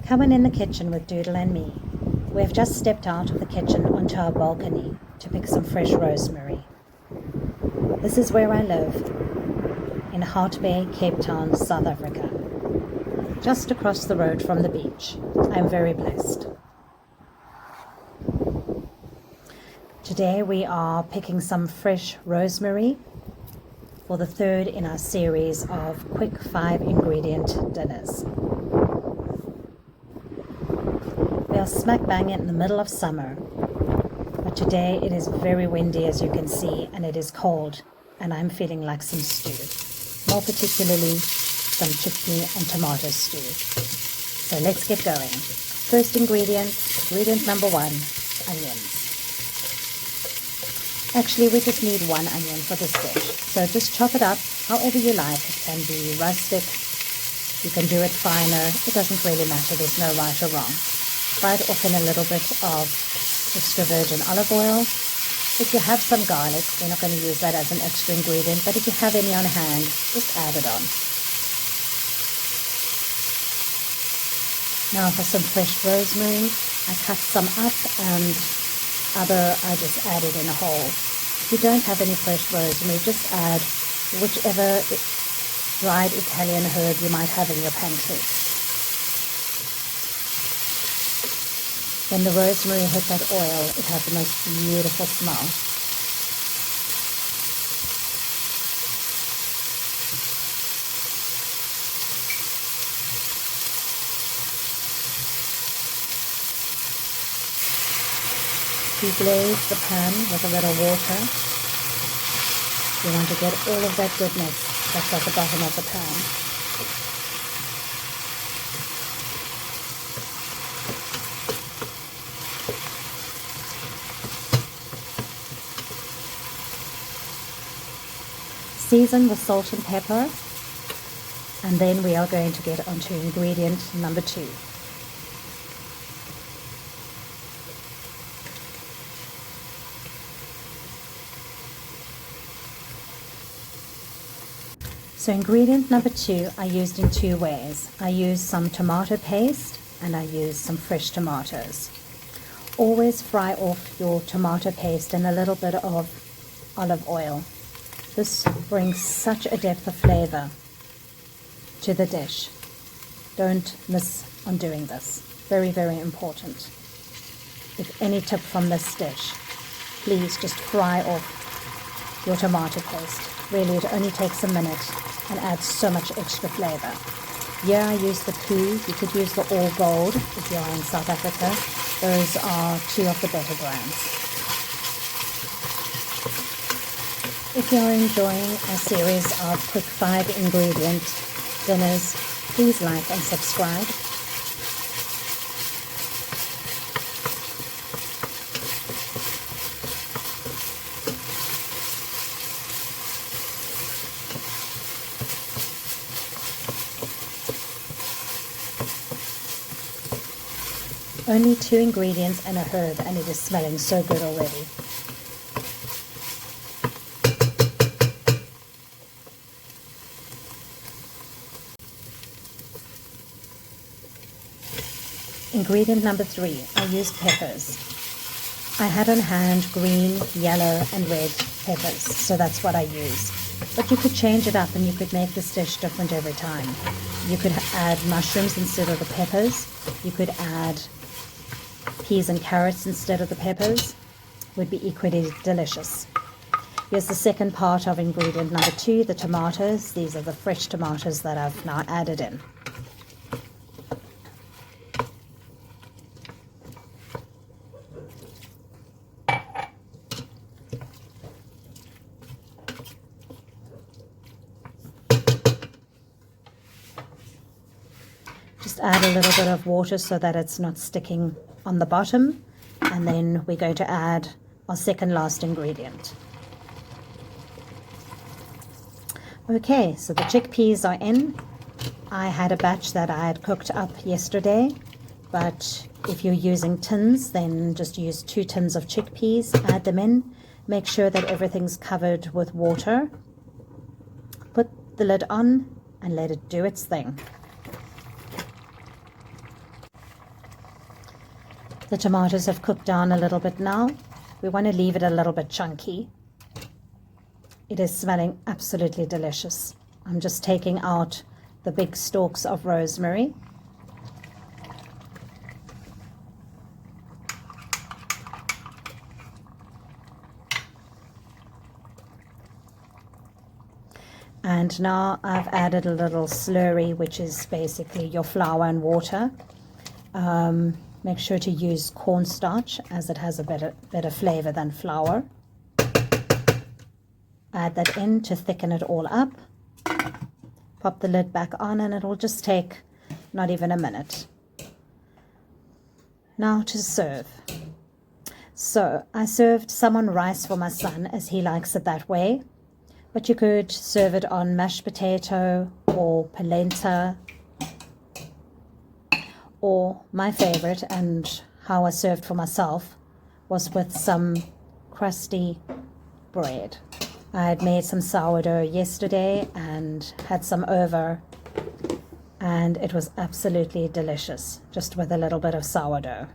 Come on in the kitchen with Doodle and me. We have just stepped out of the kitchen onto our balcony to pick some fresh rosemary. This is where I live, in Hout Bay, Cape Town, South Africa. Just across the road from the beach. I'm very blessed. Today we are picking some fresh rosemary for the third in our series of quick 5-ingredient dinners. We are smack bang in the middle of summer, but today it is very windy, as you can see, and it is cold, and I'm feeling like some stew, more particularly some chickpea and tomato stew. So let's get going. First ingredient number 1, onions. Actually, we just need 1 onion for this dish, so just chop it up however you like. It can be rustic, you can do it finer, it doesn't really matter, there's no right or wrong. Fry it off in a little bit of extra virgin olive oil. If you have some garlic, we're not going to use that as an extra ingredient, but if you have any on hand, just add it on. Now for some fresh rosemary, I cut some up and other I just added in a whole. If you don't have any fresh rosemary, just add whichever dried Italian herb you might have in your pantry. When the rosemary hits that oil, it has the most beautiful smell. Deglaze the pan with a little water. You want to get all of that goodness that's at the bottom of the pan. Season with salt and pepper, and then we are going to get onto ingredient number 2. So ingredient number 2 I used in 2 ways. I used some tomato paste and I used some fresh tomatoes. Always fry off your tomato paste in a little bit of olive oil. This brings such a depth of flavor to the dish. Don't miss on doing this. Very, very important. If any tip from this dish, please just fry off your tomato paste. Really, it only takes a minute and adds so much extra flavor. Here I use the Poo. You could use the All Gold if you're in South Africa. Those are 2 of the better brands. If you're enjoying our series of quick 5-ingredient dinners, please like and subscribe. Only 2 ingredients and a herb, and it is smelling so good already. Ingredient number 3, I used peppers. I had on hand green, yellow and red peppers, so that's what I used. But you could change it up and you could make this dish different every time. You could add mushrooms instead of the peppers. You could add peas and carrots instead of the peppers. Would be equally delicious. Here's the second part of ingredient number 2, the tomatoes. These are the fresh tomatoes that I've now added in. Just add a little bit of water so that it's not sticking on the bottom, and then we're going to add our second last ingredient. Okay, so the chickpeas are in. I had a batch that I had cooked up yesterday, but if you're using tins, then just use 2 tins of chickpeas, add them in. Make sure that everything's covered with water. Put the lid on and let it do its thing. The tomatoes have cooked down a little bit now. We want to leave it a little bit chunky. It is smelling absolutely delicious. I'm just taking out the big stalks of rosemary. And now I've added a little slurry, which is basically your flour and water. Make sure to use cornstarch, as it has a better flavor than flour. Add that in to thicken it all up. Pop the lid back on and it will just take not even a minute. Now to serve. So I served salmon rice for my son, as he likes it that way. But you could serve it on mashed potato or polenta, or my favorite, and how I served for myself, was with some crusty bread. I had made some sourdough yesterday and had some over, and it was absolutely delicious, just with a little bit of sourdough.